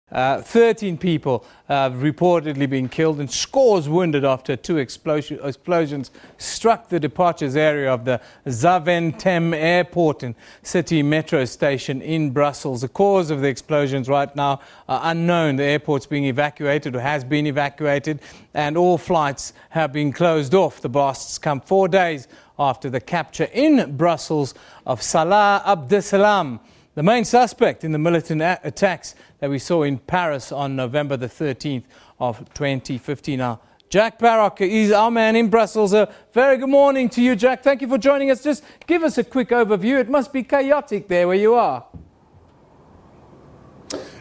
13 people have reportedly been killed and scores wounded after two explosions struck the departures area of the Zaventem airport and city metro station in Brussels. The cause of the explosions right now are unknown. The airport's being evacuated or has been evacuated and all flights have been closed off. The blasts come 4 days after the capture in Brussels of Salah Abdeslam, the main suspect in the militant attacks that we saw in Paris on November the 13th of 2015. Now, Jack Parrock is our man in Brussels. A very good morning to you, Jack. Thank you for joining us. Just give us a quick overview. It must be chaotic there where you are.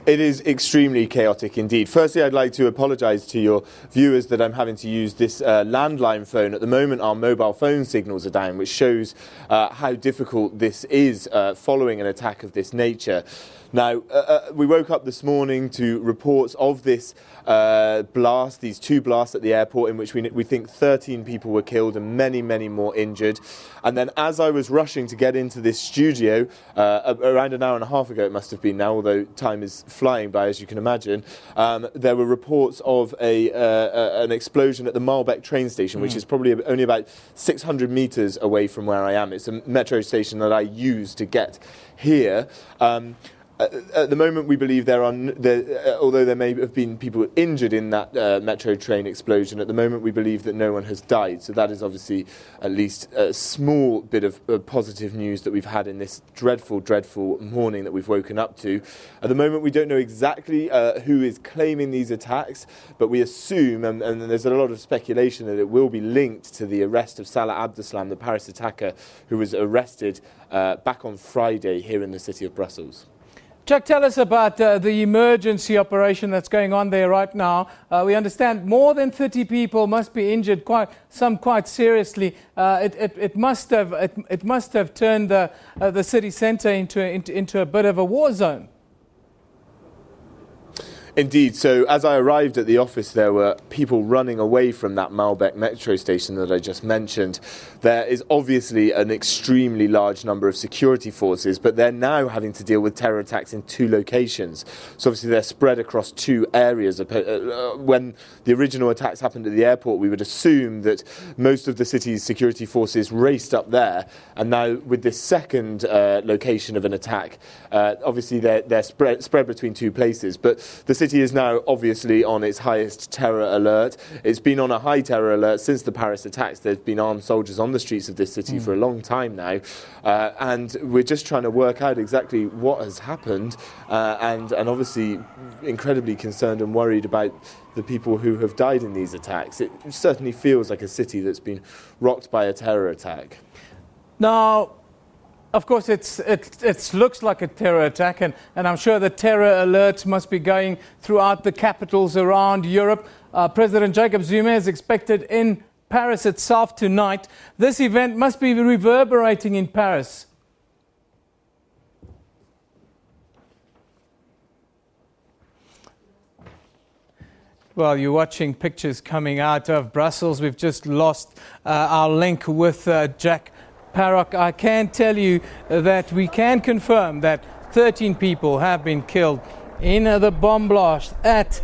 It is extremely chaotic indeed. Firstly, I'd like to apologise to your viewers that I'm having to use this landline phone. At the moment, our mobile phone signals are down, which shows how difficult this is following an attack of this nature. Now, we woke up this morning to reports of this blast, these two blasts at the airport in which we think 13 people were killed and many, many more injured. And then as I was rushing to get into this studio, around an hour and a half ago it must have been now, although time is flying by as you can imagine, there were reports of an explosion at the Malbec train station, which is probably only about 600 metres away from where I am. It's a metro station that I use to get here. At the moment, we believe although there may have been people injured in that metro train explosion, at the moment we believe that no one has died. So that is obviously at least a small bit of positive news that we've had in this dreadful, dreadful morning that we've woken up to. At the moment, we don't know exactly who is claiming these attacks, but we assume, and there's a lot of speculation, that it will be linked to the arrest of Salah Abdeslam, the Paris attacker, who was arrested back on Friday here in the city of Brussels. Jack, tell us about the emergency operation that's going on there right now. We understand more than 30 people must be injured, some quite seriously. It must have turned the city centre into a bit of a war zone. Indeed. So as I arrived at the office, there were people running away from that Malbec metro station that I just mentioned. There is obviously an extremely large number of security forces, but they're now having to deal with terror attacks in two locations. So obviously they're spread across two areas. When the original attacks happened at the airport, we would assume that most of the city's security forces raced up there. And now with this second location of an attack, obviously they're spread between two places. But the city is now obviously on its highest terror alert. It's been on a high terror alert since the Paris attacks. There's been armed soldiers on the streets of this city for a long time now, and we're just trying to work out exactly what has happened, and obviously incredibly concerned and worried about the people who have died in these attacks. It certainly feels like a city that's been rocked by a terror attack. Now, of course, it looks like a terror attack, and I'm sure the terror alerts must be going throughout the capitals around Europe. President Jacob Zuma is expected in Paris itself tonight. This event must be reverberating in Paris. Well, you're watching pictures coming out of Brussels. We've just lost our link with Jack Parrock. I can tell you that we can confirm that 13 people have been killed in the bomb blast at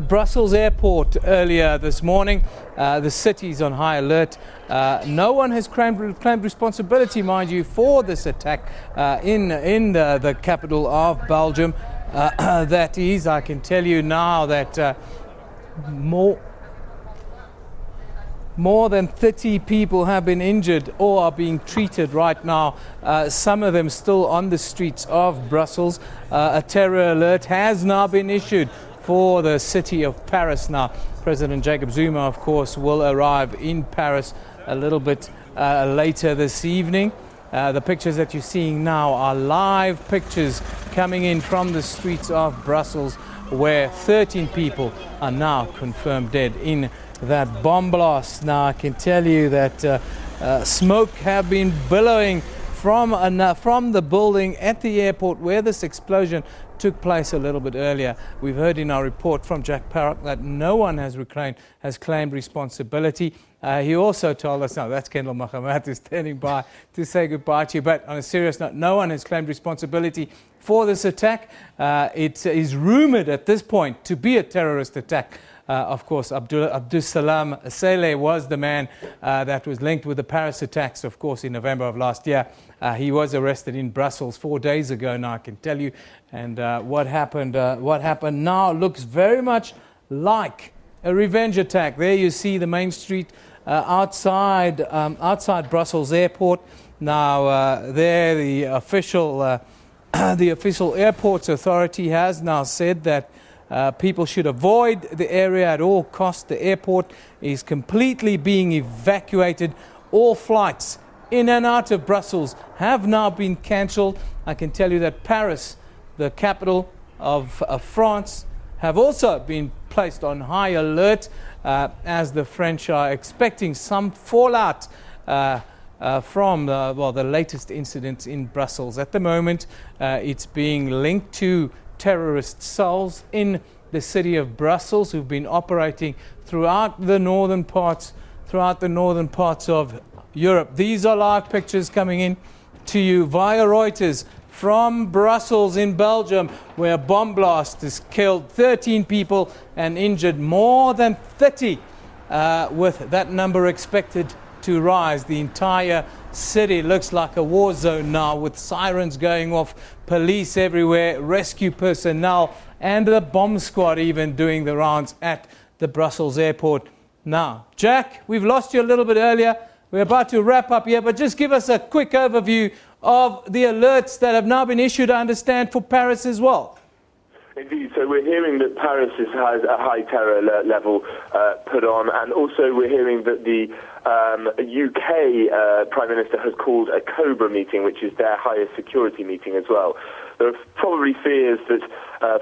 Brussels airport earlier this morning. The city's on high alert. No one has claimed responsibility, mind you, for this attack in the capital of Belgium. That is, I can tell you now that more than 30 people have been injured or are being treated right now, some of them still on the streets of Brussels. A terror alert has now been issued for the city of Paris. Now, President Jacob Zuma, of course, will arrive in Paris a little bit later this evening. The pictures that you're seeing now are live pictures coming in from the streets of Brussels, where 13 people are now confirmed dead in that bomb blast. Now I can tell you that smoke have been billowing from the building at the airport where this explosion took place a little bit earlier. We've heard in our report from Jack Parrock that no one has claimed responsibility. He also told us, now that's Kendall Mahamat is standing by to say goodbye to you, but on a serious note, no one has claimed responsibility for this attack. It is rumored at this point to be a terrorist attack. Of course, Abdussalam Saleh was the man that was linked with the Paris attacks, of course, in November of last year. He was arrested in Brussels 4 days ago now, I can tell you. And what happened now looks very much like a revenge attack. There you see the main street outside Brussels airport. Now there the official airports authority has now said that people should avoid the area at all costs. The airport is completely being evacuated. All flights in and out of Brussels have now been cancelled. I can tell you that Paris, the capital of France, have also been placed on high alert as the French are expecting some fallout from the latest incidents in Brussels. At the moment, it's being linked to terrorist cells in the city of Brussels who've been operating throughout the northern parts of Europe. These are live pictures coming in to you via Reuters from Brussels in Belgium, where a bomb blast has killed 13 people and injured more than 30, with that number expected to rise. The entire city looks like a war zone now, with sirens going off, police everywhere, rescue personnel, and the bomb squad even doing the rounds at the Brussels airport. Now, Jack, we've lost you a little bit earlier. We're about to wrap up here, but just give us a quick overview of the alerts that have now been issued, I understand, for Paris as well. Indeed, so we're hearing that Paris has a high terror alert level put on, and also we're hearing that the UK Prime Minister has called a COBRA meeting, which is their highest security meeting as well. There are probably fears that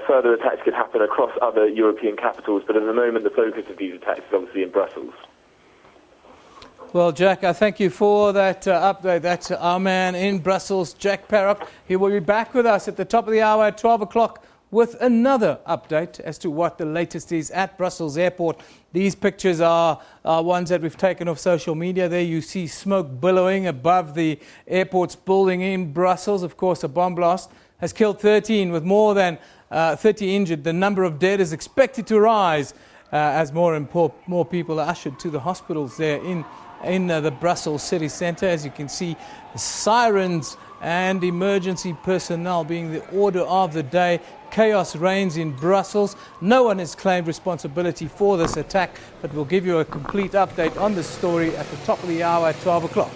further attacks could happen across other European capitals, but at the moment the focus of these attacks is obviously in Brussels. Well, Jack, I thank you for that update. That's our man in Brussels, Jack Parrock. He will be back with us at the top of the hour at 12 o'clock with another update as to what the latest is at Brussels Airport. These pictures are ones that we've taken off social media. There you see smoke billowing above the airport's building in Brussels. Of course, a bomb blast has killed 13 with more than 30 injured. The number of dead is expected to rise as more and more people are ushered to the hospitals there in the Brussels city centre. As you can see, sirens and emergency personnel being the order of the day. Chaos reigns in Brussels. No one has claimed responsibility for this attack, but we'll give you a complete update on this story at the top of the hour at 12 o'clock.